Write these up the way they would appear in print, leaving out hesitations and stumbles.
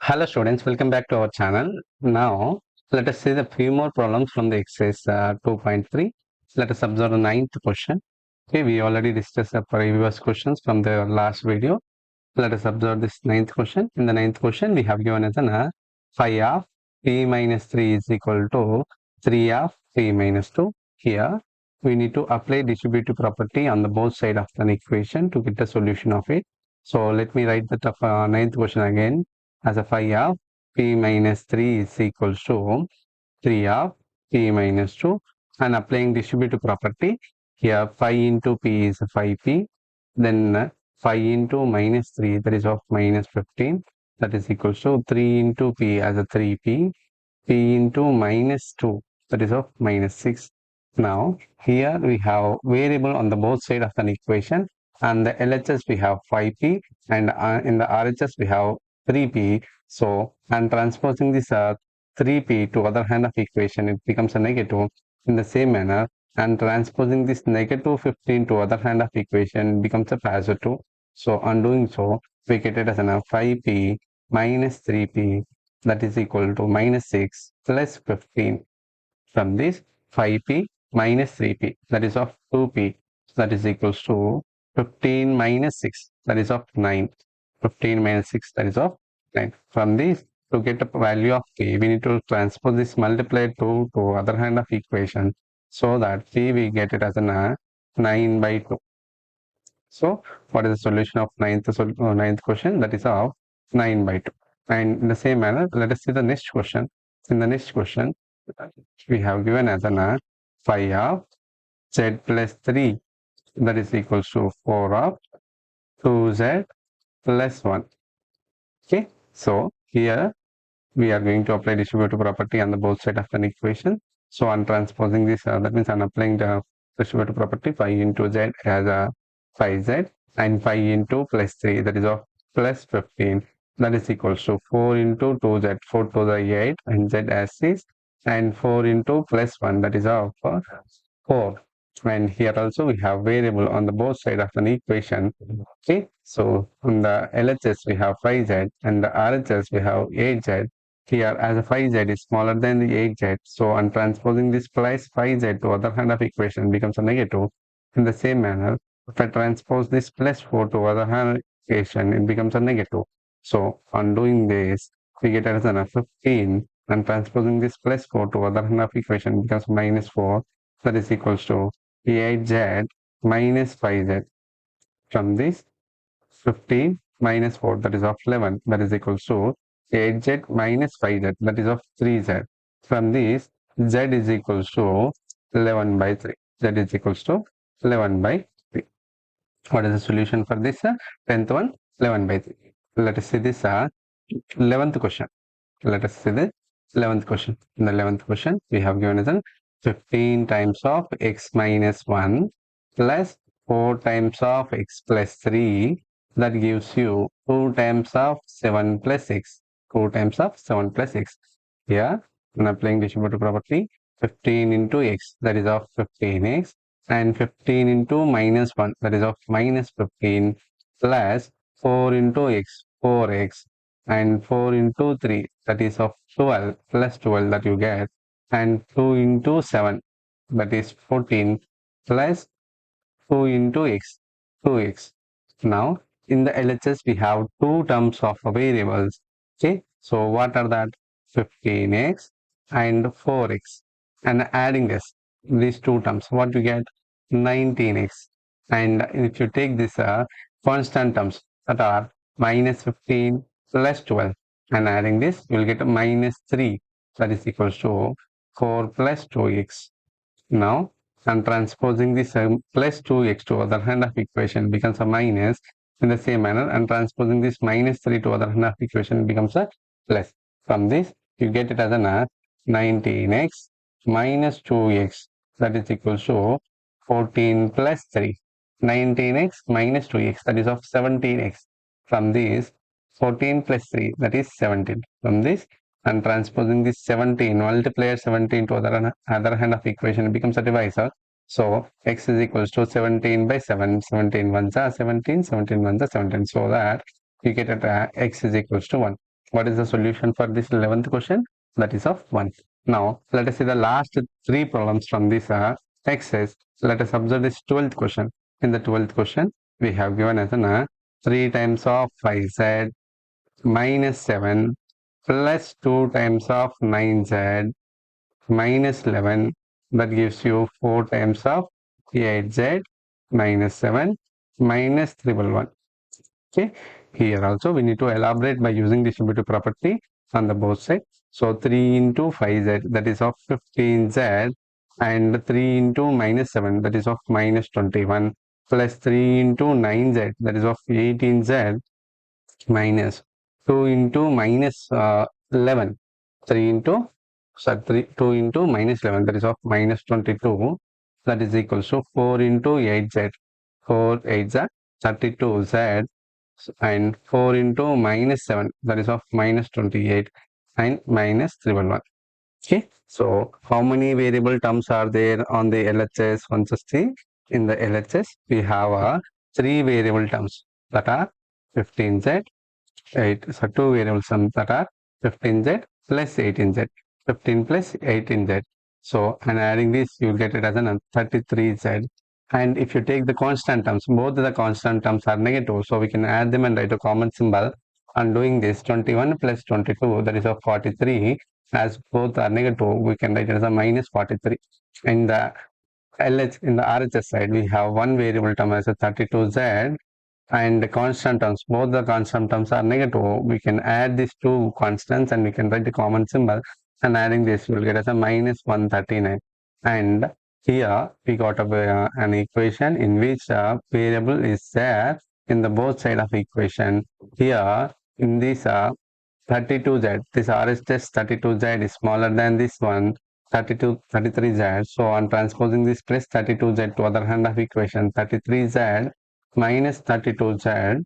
Hello students, welcome back to our channel. Now let us see the few more problems from the exercise 2.3. Let us observe the ninth question. Okay, we already discussed the previous questions from the last video. Let us observe this ninth question. In the ninth question, we have given as an phi of p minus 3 is equal to 3 of p minus 2. Here we need to apply distributive property on the both side of an equation to get the solution of it. So let me write the ninth question again as a phi of p minus 3 is equal to 3 of p minus 2, and applying distributive property here phi into p is 5p, then phi into minus 3, that is of minus 15, that is equal to 3 into p as a 3p, p into minus 2, that is of minus 6. Now here we have variable on the both side of an equation, and the LHS we have 5p, and in the RHS we have 3p. So I'm transposing this 3p to other hand of equation, it becomes a negative. In the same manner, and transposing this negative 15 to other hand of equation becomes a positive. So on doing so, we get it as an 5p minus 3p, that is equal to minus 6 plus 15. From this 5p minus 3p, that is of 2p, that is equals to 15 minus 6, that is of 9. 15 minus 6, that is of 9. From this, to get a value of p, we need to transpose this multiplied to other hand of equation, so that p we get it as a 9 by 2. So what is the solution of ninth question? That is of 9 by 2. And in the same manner, let us see the next question. In the next question, we have given as an phi of z plus 3, that is equals to 4 of 2z plus 1. Okay, so here we are going to apply distributive property on the both side of an equation. So I'm transposing this, that means I'm applying the distributive property phi into z as a phi z, and phi into plus 3, that is of plus 15, that is equals to 4 into 2z, 4 to the 8, and z as 6, and 4 into plus 1, that is of 4. And here also we have variable on the both side of an equation. Okay, so on the LHS we have 5z, and the RHS we have 8z. Here as a 5z is smaller than the 8z, so on transposing this plus 5z to other hand of equation becomes a negative. In the same manner, if I transpose this plus 4 to other hand equation, it becomes a negative. So on doing this, we get as a 15, and transposing this plus 4 to other hand of equation becomes minus 4, that is equals to 8z minus 5z. From this 15 minus 4, that is of 11, that is equals to 8z minus 5z, that is of 3z. From this, z is equals to 11 by 3. Z is equals to 11 by 3. What is the solution for this 10th one? 11 by 3. Let us see this 11th question. Let us see the 11th question. In the 11th question, we have given as 15 times of x minus 1 plus 4 times of x plus 3, that gives you 2 times of 7 plus x. 2 times of 7 plus x. Here, when applying distributive property, 15 into x, that is of 15x, and 15 into minus 1, that is of minus 15, plus 4 into x, 4x, and 4 into 3, that is of 12, plus 12 that you get, and 2 into 7, that is 14, plus 2 into x, 2x. Now in the LHS we have two terms of variables. Okay, so what are that? 15x and 4x, and adding these two terms, what you get? 19x. And if you take this constant terms, that are minus 15 plus 12, and adding this, you will get a minus 3, that is equals to 4 plus 2x. Now I'm transposing this plus 2x to other hand of equation becomes a minus. In the same manner, I'm transposing this minus 3 to other hand of equation becomes a plus. From this, you get it as a 19x minus 2x, that is equal to 14 plus 3. 19x minus 2x, that is of 17x. From this, 14 plus 3, that is 17. From this, and transposing this 17, multiply 17 to other hand of equation, it becomes a divisor. So x is equals to 17 by 7, 17 ones are 17, 17 ones are 17, so that you get it x is equals to 1. What is the solution for this 11th question? That is of 1. Now, let us see the last 3 problems from this exercise. Let us observe this 12th question. In the 12th question, we have given as an 3 times of 5z minus 7 plus 2 times of 9z minus 11. That gives you 4 times of 8z minus 7 minus 311. Okay, here also we need to elaborate by using distributive property on the both sides. So 3 into 5z, that is of 15z, and 3 into minus 7, that is of minus 21, plus 3 into 9z, that is of 18z, minus 2 into minus 11, 3 into, sorry, 2 into minus 11, that is of minus 22, that is equals to 4 into 8z, 4 8z, 32z, and 4 into minus 7, that is of minus 28, and minus 311. Okay, so how many variable terms are there on the LHS? Once see, in the LHS we have 3 variable terms, that are 15z, 8, so 2 variable sums, that are 15z plus 18z, 15 plus 18z. So, and adding this, you get it as an 33z. And if you take the constant terms, both the constant terms are negative, so we can add them and write a common symbol. And doing this, 21 plus 22, that is a 43, as both are negative, we can write it as a minus 43. In the in the RHS side, we have one variable term as a 32z, and the constant terms, both the constant terms are negative. We can add these two constants and we can write the common symbol, and adding this will get us a minus 139. And here we got an equation in which variable is there in the both side of equation. Here in this 32z, this RHS 32z is smaller than this one 33z. So on transposing this plus 32z to other hand of equation, 33z minus 32z,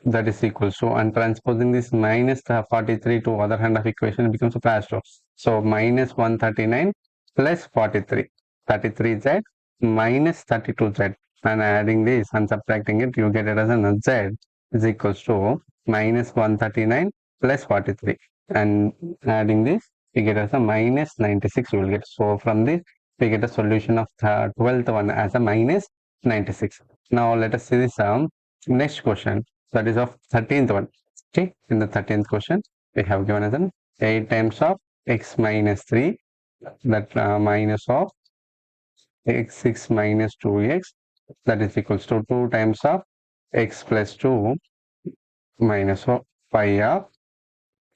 that is equals to, and transposing this minus 43 to other hand of equation, it becomes a plus 2. So minus 139 plus 43, 33z minus 32z, and adding this and subtracting it, you get it as a z is equals to minus 139 plus 43, and adding this, we get as a minus 96. You will get, so from this we get a solution of the 12th one as a minus 96. Now let us see this next question, that is of 13th one. Okay, in the 13th question we have given as an 8 times of x minus 3, that minus of x6 minus 2x, that is equals to 2 times of x plus 2 minus of 5 of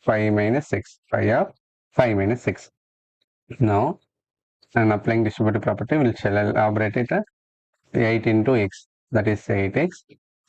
5 minus 6, 5 of 5 minus 6. Now, and applying distributive property, we shall elaborate it 8 into x, that is 8x,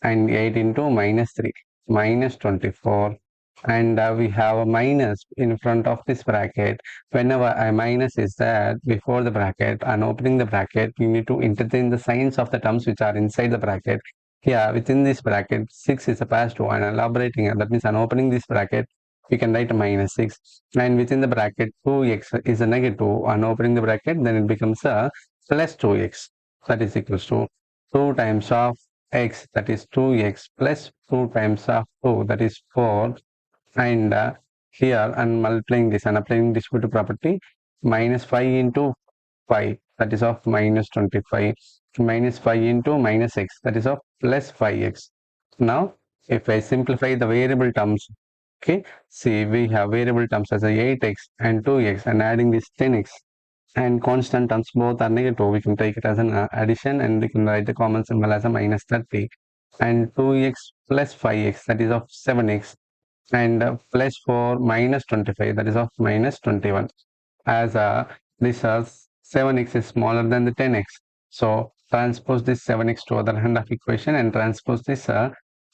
and 8 into minus 3, minus 24, and we have a minus in front of this bracket. Whenever a minus is there before the bracket and opening the bracket, you need to interchange the signs of the terms which are inside the bracket. Here within this bracket, 6 is a past 2, and elaborating it, that means on opening this bracket, we can write a minus 6, and within the bracket 2x is a negative, on opening the bracket, then it becomes a plus 2x, that is equals to 2 times of x, that is 2x, plus 2 times of 2, that is 4, and here and multiplying this and applying distributive property, minus 5 into 5, that is of minus 25, minus 5 into minus x, that is of plus 5x. Now if I simplify the variable terms, okay, see we have variable terms as a 8x and 2x, and adding this 10x, and constant terms both are negative, we can take it as an addition, and we can write the common symbol as a minus 30, and 2x plus 5x, that is of 7x, and plus 4 minus 25, that is of minus 21, as this 7x is smaller than the 10x. So transpose this 7x to other hand of equation, and transpose this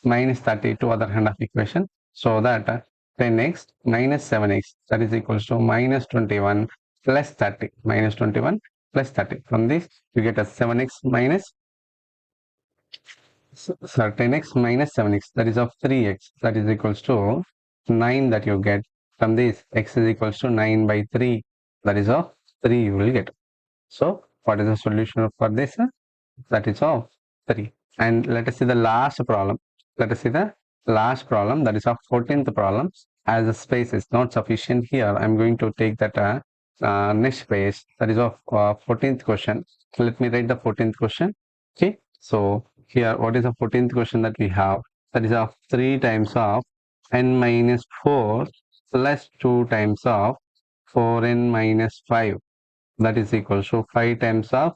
minus 30 to other hand of equation, so that 10x minus 7x, that is equals to minus 21 plus 30, minus 21 plus 30. From this you get a 7x minus 10x minus 7x, that is of 3x, that is equals to 9, that you get. From this, x is equals to 9 by 3, that is of 3 you will get. So what is the solution for this? That is of 3. And let us see the last problem. Let us see the last problem, that is of 14th problem. as the space is not sufficient here, I'm going to take that next space, that is of 14th question. So let me write the 14th question. Okay, so here what is the 14th question that we have? That is of 3 times of n minus 4 plus 2 times of 4n minus 5, that is equal to 5 times of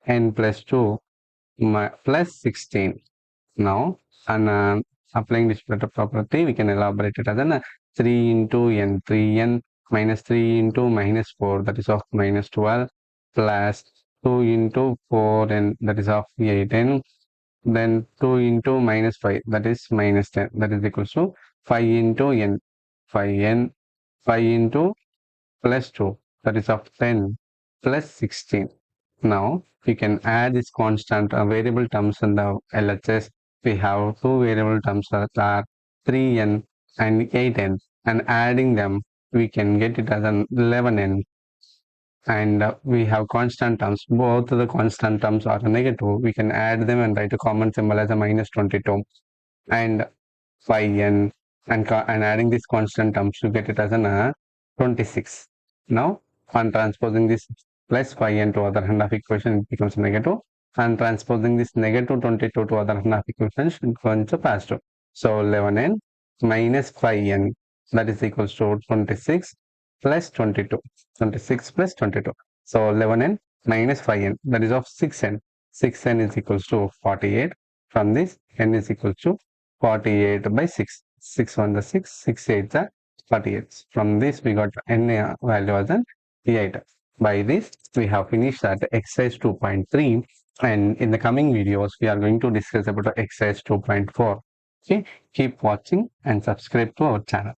n plus 2 plus 16. Now, and applying this better property, we can elaborate it as an 3 into n, 3n minus 3 into minus 4, that is of minus 12, plus 2 into 4n, that is of 8n, then 2 into minus 5, that is minus 10, that is equal to 5 into n, 5n, 5 into plus 2, that is of 10 plus 16. Now we can add this constant variable terms in the LHS. We have two variable terms that are 3n and 8n, and adding them we can get it as an 11n. And we have constant terms. Both the constant terms are negative. We can add them and write a common symbol as a minus 22. And 5n, and adding this constant terms to get it as an 26. Now on transposing this plus 5n to other hand of equation, it becomes negative, and transposing this negative 22 to other hand of equation, it becomes a positive. So 11n minus 5n, that is equals to 26 plus 22, 26 plus 22. So 11n minus 5n, that is of 6n, 6n is equals to 48. From this, n is equals to 48 by 6. 6 1 the 6, 6 8 the 48. From this, we got n value as an 8. By this, we have finished that exercise 2.3. And in the coming videos, we are going to discuss about exercise 2.4. Okay, keep watching and subscribe to our channel.